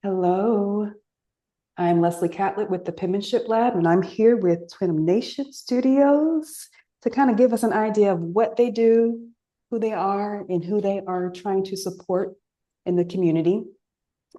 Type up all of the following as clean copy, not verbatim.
Hello, I'm Leslie Catlette with the Penmanship Lab, and I'm here with Twinimation Studios to kind of give us an idea of what they do, who they are, and who they are trying to support in the community.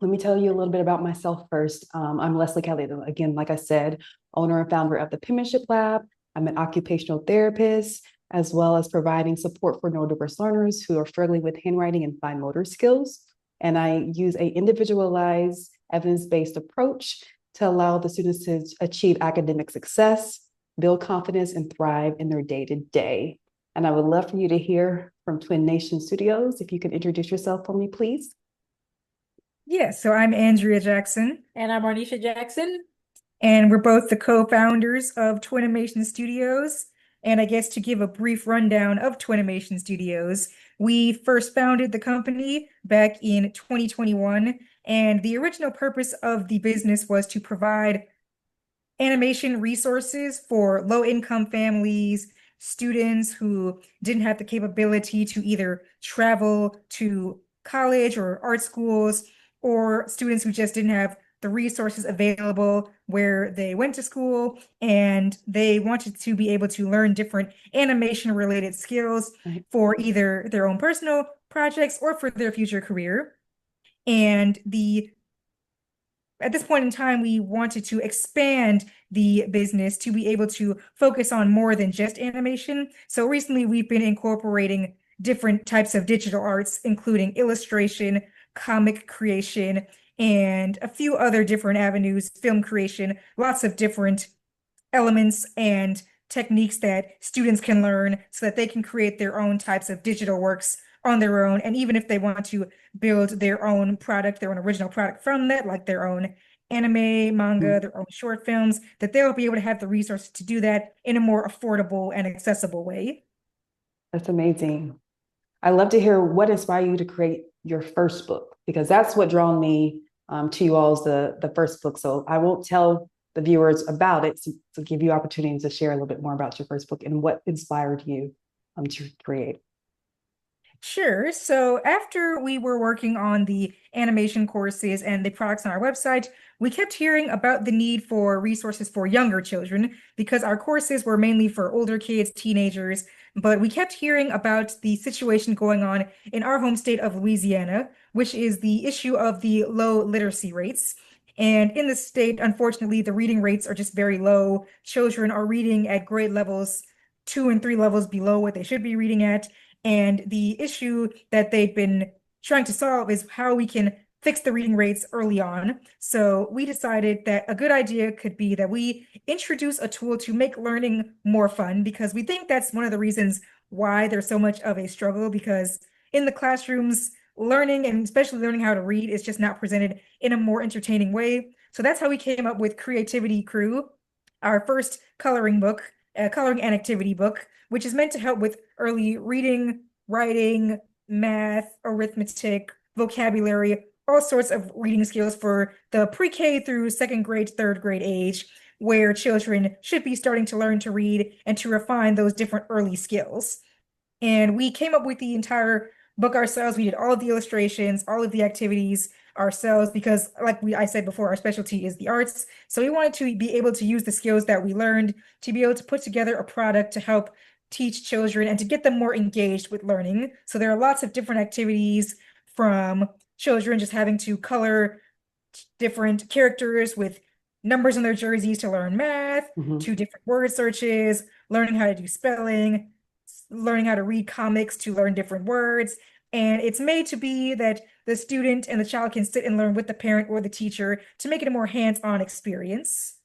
Let me tell you a little bit about myself first. I'm Leslie Catlette, again, like I said, owner and founder of the Penmanship Lab. I'm an occupational therapist, as well as providing support for neurodiverse learners who are struggling with handwriting and fine motor skills. And I use a individualized, evidence-based approach to allow the students to achieve academic success, build confidence, and thrive in their day-to-day. And I would love for you to hear from Twinimation Studios. If you could introduce yourself for me, please. Yeah, so I'm Andrea Jackson, And I'm Arnisha Jackson. and we're both the co-founders of Twinimation Studios. And I guess to give a brief rundown of Twinimation Studios, we first founded the company back in 2021, and the original purpose of the business was to provide animation resources for low-income families, students who didn't have the capability to either travel to college or art schools, or students who just didn't have the resources available where they went to school and they wanted to be able to learn different animation related skills Right. for either their own personal projects or for their future career. And the at this point in time, we wanted to expand the business to be able to focus on more than just animation. So recently, we've been incorporating different types of digital arts, including illustration, comic creation, and a few other different avenues, film creation, lots of different elements and techniques that students can learn so that they can create their own types of digital works on their own. And even if they want to build their own product, their own original product from that, like their own anime, manga, their own short films, that they'll be able to have the resources to do that in a more affordable and accessible way. That's amazing. I love to hear what inspired you to create your first book, because that's what drawn me to you all's the first book. So I won't tell the viewers about it to give you opportunities to share a little bit more about your first book and what inspired you to create. Sure. So after we were working on the animation courses and the products on our website, we kept hearing about the need for resources for younger children because our courses were mainly for older kids, teenagers, but we kept hearing about the situation going on in our home state of Louisiana, which is the issue of the low literacy rates. And in the state, unfortunately, the reading rates are just very low. Children are reading at grade levels 2 and 3 levels below what they should be reading at. And the issue that they've been trying to solve is how we can fix the reading rates early on. So we decided that a good idea could be that we introduce a tool to make learning more fun because we think that's one of the reasons why there's so much of a struggle because in the classrooms, learning and especially learning how to read is just not presented in a more entertaining way. So that's how we came up with Kreativity Krewe, our first coloring book, coloring and activity book, which is meant to help with early reading, writing, math, arithmetic, vocabulary, all sorts of reading skills for the pre-K through second grade, third grade age, where children should be starting to learn to read and to refine those different early skills. And we came up with the entire book ourselves. We did all of the illustrations, all of the activities ourselves because, like I said before, our specialty is the arts. So we wanted to be able to use the skills that we learned to be able to put together a product to help teach children and to get them more engaged with learning. So there are lots of different activities from children just having to color different characters with numbers on their jerseys to learn math, Mhm. to different word searches, learning how to do spelling, learning how to read comics to learn different words. And it's made to be that the student and the child can sit and learn with the parent or the teacher to make it a more hands-on experience.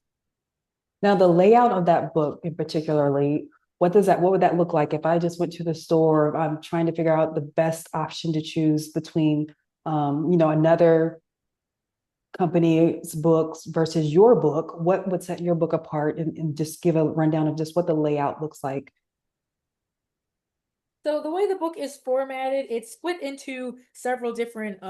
Now, the layout of that book in particularly, what would that look like if I just went to the store? I'm trying to figure out the best option to choose between, another company's books versus your book. What would set your book apart and just give a rundown of just what the layout looks like? So the way the book is formatted, it's split into several different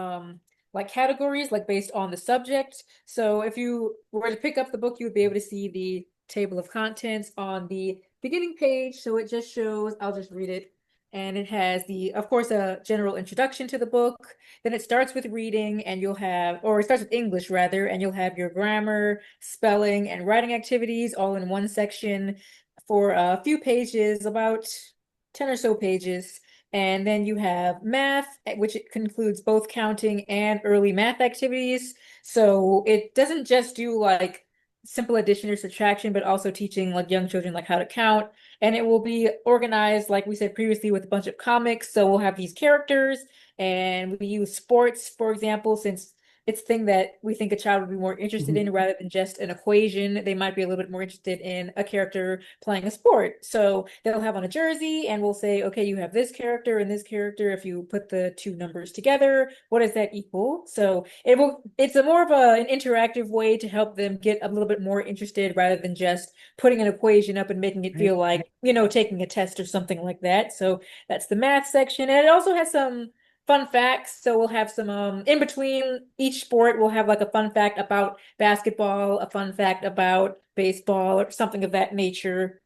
like categories, like based on the subject. So if you were to pick up the book, you would be able to see the table of contents on the beginning page. So it just shows, I'll just read it. and it has of course, a general introduction to the book. Then it starts with reading, and or it starts with English rather, and you'll have your grammar, spelling, and writing activities all in one section for a few pages, about 10 or so pages. And then you have math, which includes both counting and early math activities. So it doesn't just do like simple addition or subtraction, but also teaching like young children like how to count. And it will be organized, like we said previously, with a bunch of comics. So we'll have these characters, and we use sports, for example, since it's a thing that we think a child would be more interested in rather than just an equation. They might be a little bit more interested in a character playing a sport. So they'll have on a jersey, and we'll say, okay, you have this character and this character. If you put the two numbers together, what does that equal? So it's a more of an interactive way to help them get a little bit more interested rather than just putting an equation up and making it feel like, taking a test or something like that. So that's the math section. And it also has some fun facts. So we'll have some in between each sport, we'll have like a fun fact about basketball, a fun fact about baseball, or something of that nature.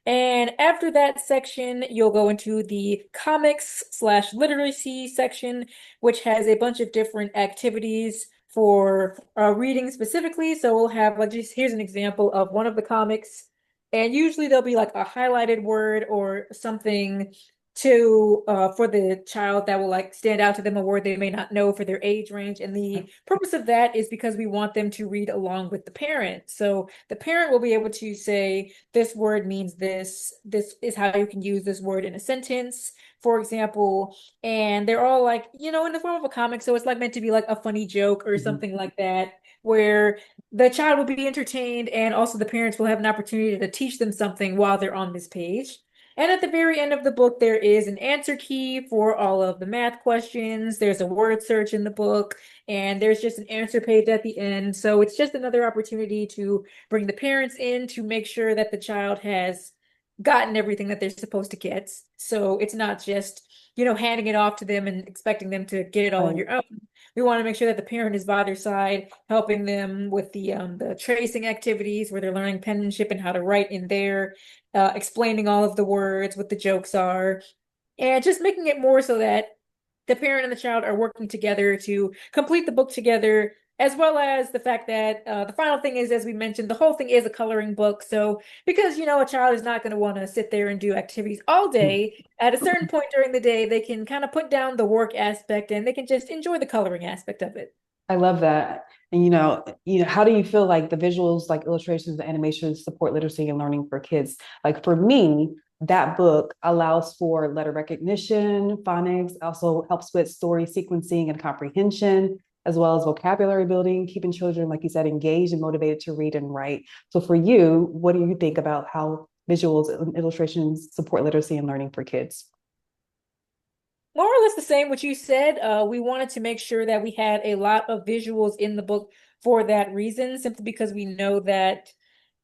And after that section, you'll go into the comics/literacy section, which has a bunch of different activities for reading specifically. So we'll have like, just here's an example of one of the comics. And usually there'll be like a highlighted word or something to for the child that will like stand out to them, a word they may not know for their age range. And the purpose of that is because we want them to read along with the parent. So the parent will be able to say, this word means this is how you can use this word in a sentence, for example. And they're all like, in the form of a comic, so it's like meant to be like a funny joke or something like that, where the child will be entertained, and also the parents will have an opportunity to teach them something while they're on this page. And at the very end of the book, there is an answer key for all of the math questions. There's a word search in the book, and there's just an answer page at the end. So it's just another opportunity to bring the parents in to make sure that the child has gotten everything that they're supposed to get. So it's not just, handing it off to them and expecting them to get it all on your own. We want to make sure that the parent is by their side, helping them with the tracing activities where they're learning penmanship and how to write in there, explaining all of the words, what the jokes are, and just making it more so that the parent and the child are working together to complete the book together, as well as the fact that the final thing is, as we mentioned, the whole thing is a coloring book. So because, a child is not going to want to sit there and do activities all day, at a certain point during the day, they can kind of put down the work aspect and they can just enjoy the coloring aspect of it. I love that. And how do you feel like the visuals, like illustrations, the animations support literacy and learning for kids? Like for me, that book allows for letter recognition, phonics, also helps with story sequencing and comprehension, as well as vocabulary building, keeping children, like you said, engaged and motivated to read and write. So for you, what do you think about how visuals and illustrations support literacy and learning for kids? More or less the same what you said. We wanted to make sure that we had a lot of visuals in the book for that reason, simply because we know that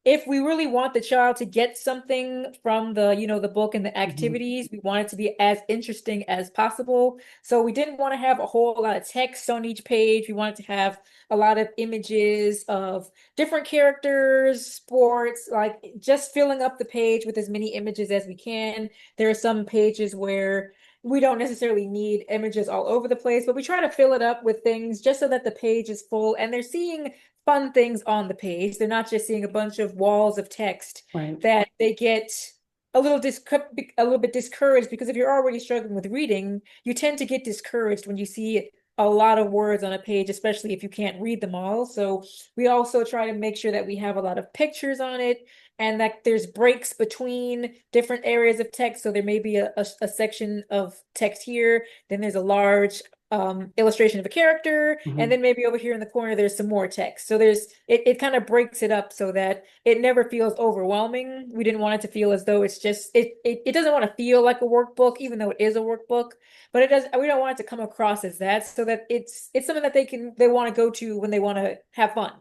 if we really want the child to get something from the book and the activities, we want it to be as interesting as possible. So we didn't want to have a whole lot of text on each page. We wanted to have a lot of images of different characters, sports, like just filling up the page with as many images as we can. There are some pages where we don't necessarily need images all over the place, but we try to fill it up with things just so that the page is full and they're seeing fun things on the page. They're not just seeing a bunch of walls of text that they get a little bit discouraged, because if you're already struggling with reading, you tend to get discouraged when you see a lot of words on a page, especially if you can't read them all. So we also try to make sure that we have a lot of pictures on it and that there's breaks between different areas of text. So there may be a section of text here, then there's a large illustration of a character, and then maybe over here in the corner there's some more text. So it kind of breaks it up so that it never feels overwhelming. We didn't want it to feel as though it's just it doesn't want to feel like a workbook, even though it is a workbook, but we don't want it to come across as that, so that it's something that they want to go to when they want to have fun.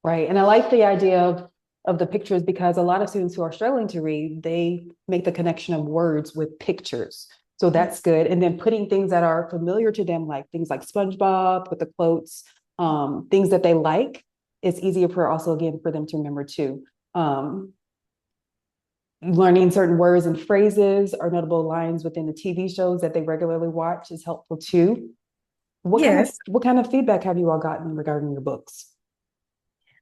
Right. And I like the idea of the pictures, because a lot of students who are struggling to read, they make the connection of words with pictures. So that's good. And then putting things that are familiar to them, like things like SpongeBob with the quotes, things that they like, it's easier for also, again, for them to remember too. learning certain words and phrases or notable lines within the TV shows that they regularly watch is helpful too. Yes. What kind of feedback have you all gotten regarding your books?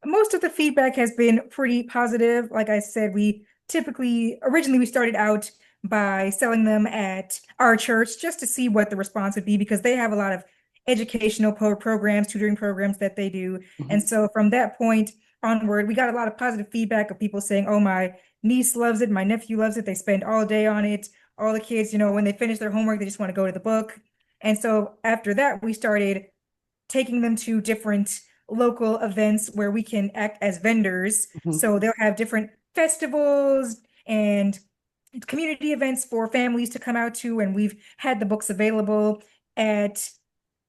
Most of the feedback has been pretty positive. Like I said, originally we started out by selling them at our church just to see what the response would be because they have a lot of educational programs, tutoring programs that they do. And Mhm. so from that point onward, we got a lot of positive feedback of people saying, oh, my niece loves it, my nephew loves it. They spend all day on it. All the kids, when they finish their homework, they just want to go to the book. And so after that, we started taking them to different local events where we can act as vendors. Mhm. So they'll have different festivals and community events for families to come out to, and we've had the books available at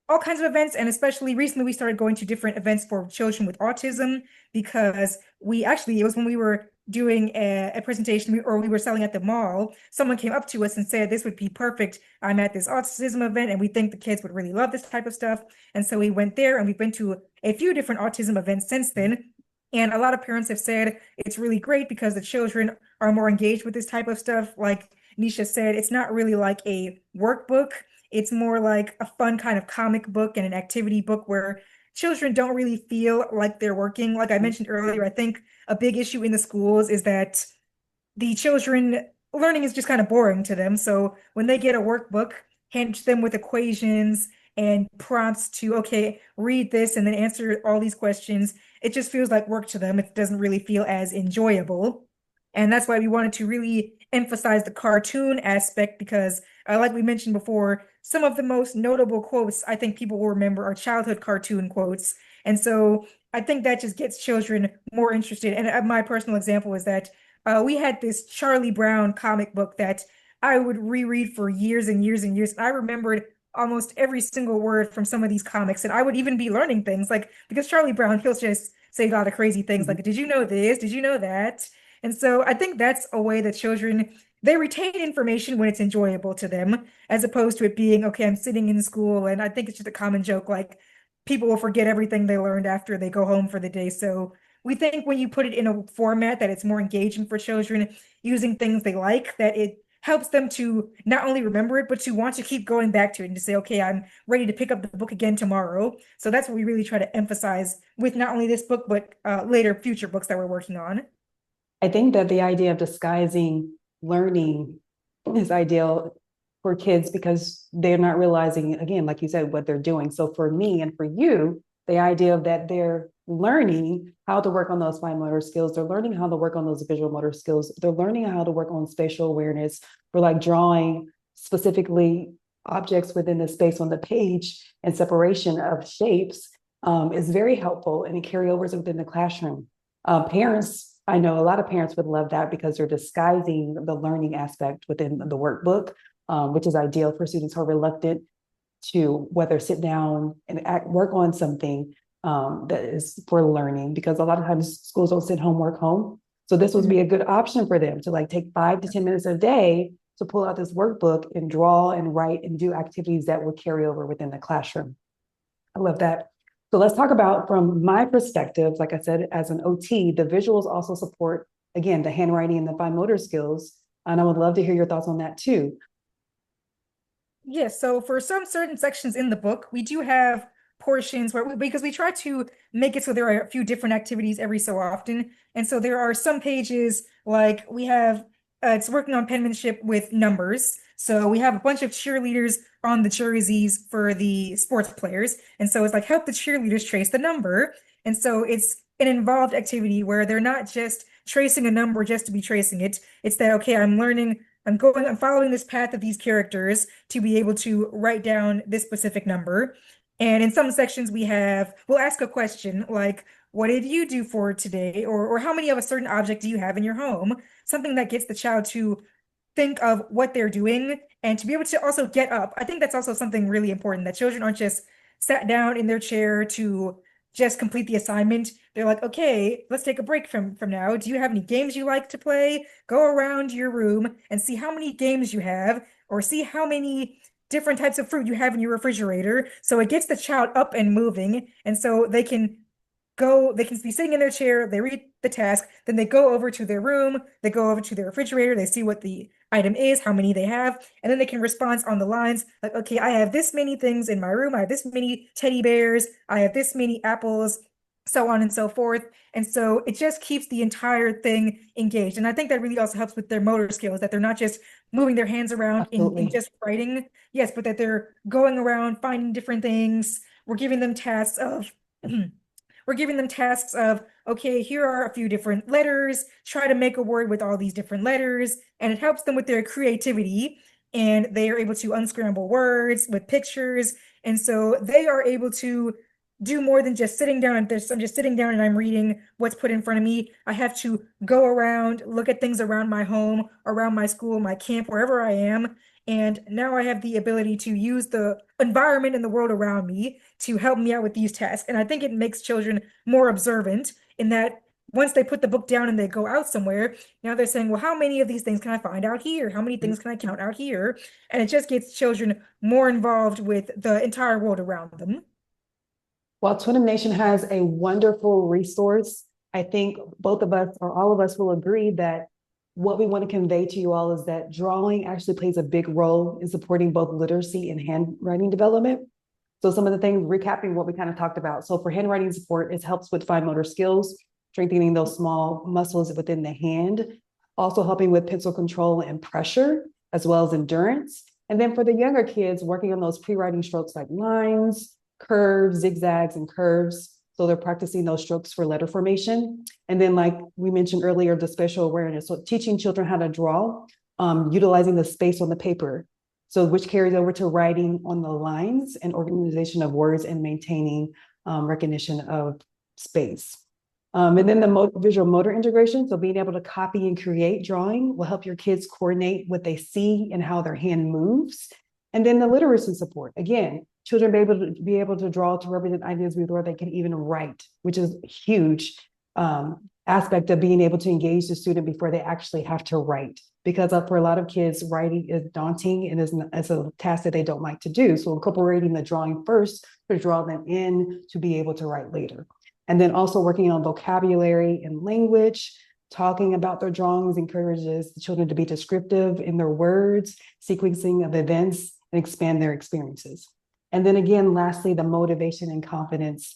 all kinds of events. And especially recently, we started going to different events for children with autism because it was when we were doing a presentation or we were selling at the mall. Someone came up to us and said, this would be perfect. I'm at this autism event and we think the kids would really love this type of stuff. And so we went there and we've been to a few different autism events since then. And a lot of parents have said it's really great because the children are more engaged with this type of stuff. Like Nisha said, it's not really like a workbook. It's more like a fun kind of comic book and an activity book where children don't really feel like they're working. Like I mentioned earlier, I think a big issue in the schools is that the children learning is just kind of boring to them. So when they get a workbook, hand to them with equations and prompts to, okay, read this and then answer all these questions, it just feels like work to them. It doesn't really feel as enjoyable. And that's why we wanted to really emphasize the cartoon aspect because, like we mentioned before, some of the most notable quotes I think people will remember are childhood cartoon quotes. And so I think that just gets children more interested. And my personal example is that we had this Charlie Brown comic book that I would reread for years and years and years. And I remembered almost every single word from some of these comics. And I would even be learning things like, because Charlie Brown, he'll just say a lot of crazy things Mhm. like, did you know this? Did you know that? And so I think that's a way that children, they retain information when it's enjoyable to them, as opposed to it being, okay, I'm sitting in school. And I think it's just a common joke, like people will forget everything they learned after they go home for the day. So we think when you put it in a format that it's more engaging for children, using things they like, that it helps them to not only remember it, but to want to keep going back to it and to say, okay, I'm ready to pick up the book again tomorrow. So that's what we really try to emphasize with not only this book, but later future books that we're working on. I think that the idea of disguising learning is ideal for kids because they're not realizing, again, like you said, what they're doing. So for me and for you, the idea of that they're learning how to work on those fine motor skills, they're learning how to work on those visual motor skills, they're learning how to work on spatial awareness for like drawing specifically objects within the space on the page and separation of shapes is very helpful and it carryovers within the classroom. Parents, I know a lot of parents would love that because they're disguising the learning aspect within the workbook, which is ideal for students who are reluctant to whether sit down and work on something that is for learning, because a lot of times schools don't send homework home. So this would be a good option for them to like take 5 to 10 minutes a day to pull out this workbook and draw and write and do activities that will carry over within the classroom. I love that. So let's talk about from my perspective, like I said, as an OT, the visuals also support, again, the handwriting and the fine motor skills. And I would love to hear your thoughts on that too. Yes, so for some certain sections in the book, we do have portions because we try to make it so there are a few different activities every so often. And so there are some pages like we have, it's working on penmanship with numbers. So we have a bunch of cheerleaders on the jerseys for the sports players. And so it's like help the cheerleaders trace the number. And so it's an involved activity where they're not just tracing a number just to be tracing it. It's that, okay, I'm following this path of these characters to be able to write down this specific number. And in some sections we'll ask a question like, what did you do for today? Or how many of a certain object do you have in your home? Something that gets the child to think of what they're doing and to be able to also get up. I think that's also something really important that children aren't just sat down in their chair to just complete the assignment. They're like, okay, let's take a break from now. Do you have any games you like to play? Go around your room and see how many games you have, or see how many different types of fruit you have in your refrigerator. So it gets the child up and moving, and so they can they can be sitting in their chair, they read the task, then they go over to their room, they go over to their refrigerator, they see what the item is, how many they have, and then they can respond on the lines like, okay, I have this many things in my room, I have this many teddy bears, I have this many apples, so on and so forth. And so it just keeps the entire thing engaged. And I think that really also helps with their motor skills, that they're not just moving their hands around in Absolutely. just writing, yes, but that they're going around finding different things. We're giving them tasks of we're giving them tasks of, okay, here are a few different letters, try to make a word with all these different letters, and it helps them with their creativity, and they are able to unscramble words with pictures, and so they are able to do more than just sitting down and I'm just sitting down and I'm reading what's put in front of me. I have to go around, look at things around my home, around my school, my camp, wherever I am. And now I have the ability to use the environment and the world around me to help me out with these tasks. And I think it makes children more observant in that once they put the book down and they go out somewhere, now they're saying, well, how many of these things can I find out here? How many things can I count out here? And it just gets children more involved with the entire world around them. While Twinimation has a wonderful resource, I think both of us or all of us will agree that what we want to convey to you all is that drawing actually plays a big role in supporting both literacy and handwriting development. So some of the things, recapping what we kind of talked about. So for handwriting support, it helps with fine motor skills, strengthening those small muscles within the hand, also helping with pencil control and pressure, as well as endurance. And then for the younger kids, working on those pre-writing strokes like lines, curves, zigzags, and curves. So they're practicing those strokes for letter formation. And then, like we mentioned earlier, the spatial awareness. So teaching children how to draw, utilizing the space on the paper. So which carries over to writing on the lines and organization of words and maintaining recognition of space. And then the visual motor integration. So being able to copy and create drawing will help your kids coordinate what they see and how their hand moves. And then the literacy support. Again, children be able to draw to represent ideas before they can even write, which is a huge aspect of being able to engage the student before they actually have to write. Because for a lot of kids, writing is daunting and is a task that they don't like to do. So incorporating the drawing first to draw them in to be able to write later. And then also working on vocabulary and language. Talking about their drawings encourages the children to be descriptive in their words, sequencing of events, and expand their experiences. And then again, lastly, the motivation and confidence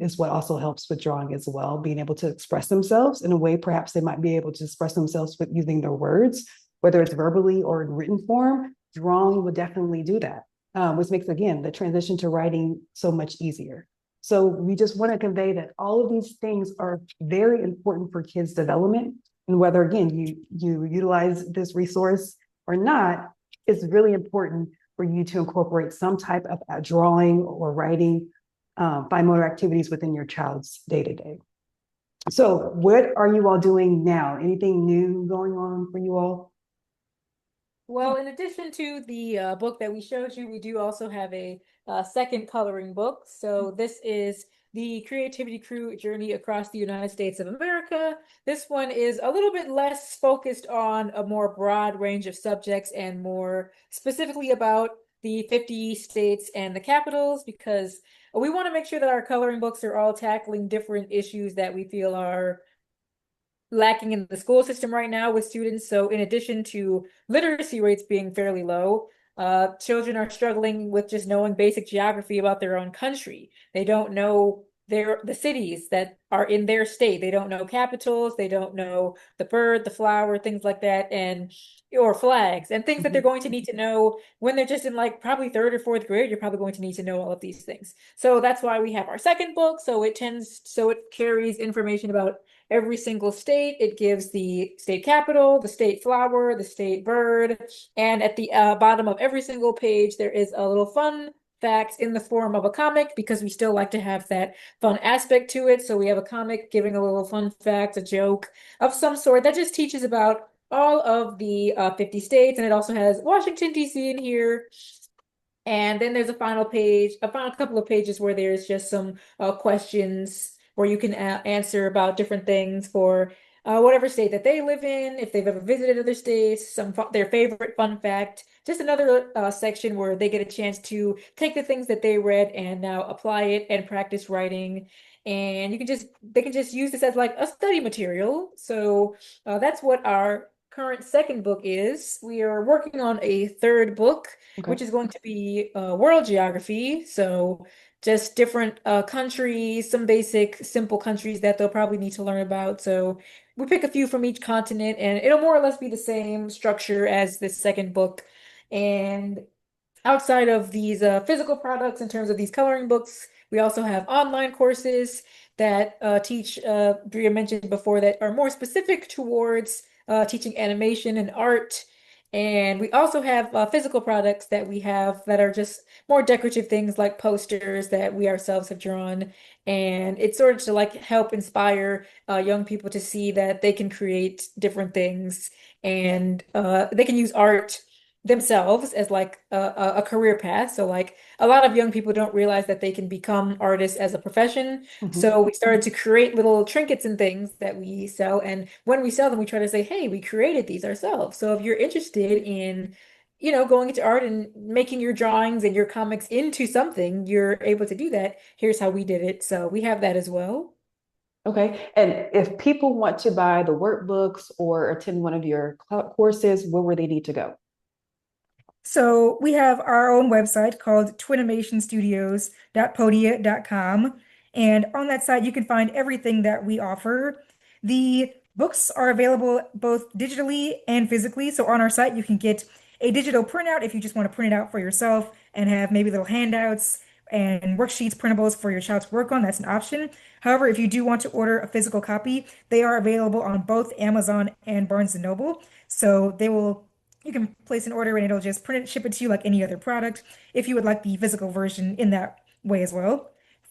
is what also helps with drawing as well, being able to express themselves in a way perhaps they might be able to express themselves with using their words, whether it's verbally or in written form. Drawing would definitely do that, which makes, again, the transition to writing so much easier. So we just want to convey that all of these things are very important for kids' development. And whether, again, you utilize this resource or not, it's really important for you to incorporate some type of drawing or writing, fine motor activities within your child's day-to-day. So what are you all doing now? Anything new going on for you all? Well, in addition to the book that we showed you, we do also have a second coloring book. So this is the Creativity Krewe Journey Across the United States of America. This one is a little bit less focused on a more broad range of subjects and more specifically about the 50 states and the capitals, because we want to make sure that our coloring books are all tackling different issues that we feel are lacking in the school system right now with students. So in addition to literacy rates being fairly low, children are struggling with just knowing basic geography about their own country. They don't know the cities that are in their state. They don't know capitals. They don't know the bird, the flower, things like that, or flags and things that they're going to need to know when they're just in like probably third or fourth grade. You're probably going to need to know all of these things. So that's why we have our second book. So it carries information about every single state. It gives the state capital, the state flower, the state bird, and at the bottom of every single page, there is a little fun fact in the form of a comic, because we still like to have that fun aspect to it. So we have a comic giving a little fun fact, a joke of some sort that just teaches about all of the 50 states, and it also has Washington, D.C. in here. And then there's a final couple of pages where there's just some questions where you can answer about different things for whatever state that they live in, if they've ever visited other states, their favorite fun fact. Just another section where they get a chance to take the things that they read and now apply it and practice writing. And they can just use this as like a study material. So that's what our current second book is. We are working on a third book, Okay. which is going to be world geography. So just different countries, some basic, simple countries that they'll probably need to learn about. So we pick a few from each continent, and it'll more or less be the same structure as this second book. And outside of these physical products, in terms of these coloring books, we also have online courses that teach, Bria mentioned before, that are more specific towards teaching animation and art. And we also have physical products that we have that are just more decorative things like posters that we ourselves have drawn. And it's sort of to like help inspire young people to see that they can create different things and they can use art themselves as like a career path. So like a lot of young people don't realize that they can become artists as a profession. Mhm. So we started to create little trinkets and things that we sell. And when we sell them, we try to say, hey, we created these ourselves. So if you're interested in, going into art and making your drawings and your comics into something, you're able to do that. Here's how we did it. So we have that as well. Okay. And if people want to buy the workbooks or attend one of your courses, where would they need to go? So we have our own website called twinimationstudios.podia.com. And on that site, you can find everything that we offer. The books are available both digitally and physically. So on our site, you can get a digital printout if you just want to print it out for yourself and have maybe little handouts and worksheets, printables for your child to work on. That's an option. However, if you do want to order a physical copy, they are available on both Amazon and Barnes& and Noble. So you can place an order and it'll just print it, ship it to you like any other product if you would like the physical version in that way as well.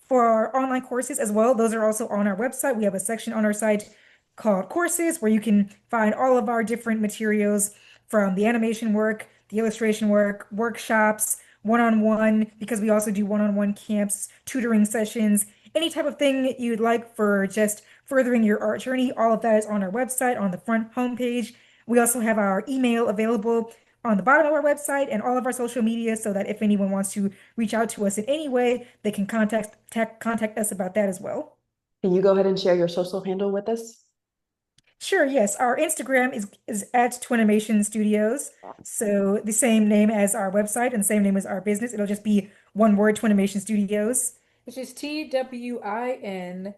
For our online courses as well, those are also on our website. We have a section on our site called courses where you can find all of our different materials from the animation work, the illustration work, workshops, one-on-one, because we also do one-on-one camps, tutoring sessions, any type of thing you'd like for just furthering your art journey. All of that is on our website on the front homepage. We also have our email available on the bottom of our website and all of our social media so that if anyone wants to reach out to us in any way, they can contact us about that as well. Can you go ahead and share your social handle with us? Sure, yes. Our Instagram is at Twinimation Studios. So the same name as our website and the same name as our business. It'll just be one word, Twinimation Studios. Which is Twinimation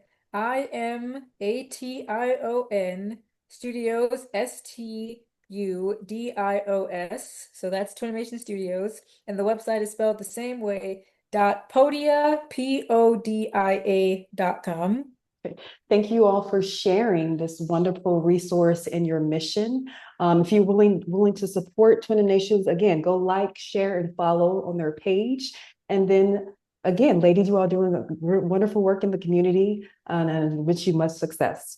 Studios, Studios. So that's Twinimation Studios. And the website is spelled the same way, .podia.com. Okay. Thank you all for sharing this wonderful resource and your mission. If you're willing to support Twin Nations, again, go like, share, and follow on their page. And then again, ladies, you all doing wonderful work in the community, and I wish you much success.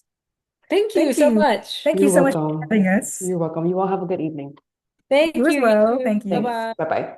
Thank you Thank so you. much. Thank you You're so much for welcome. having us. You're welcome. You all have a good evening. You Thank as you. You well. too. Thank you. Thanks. Bye-bye. Bye-bye.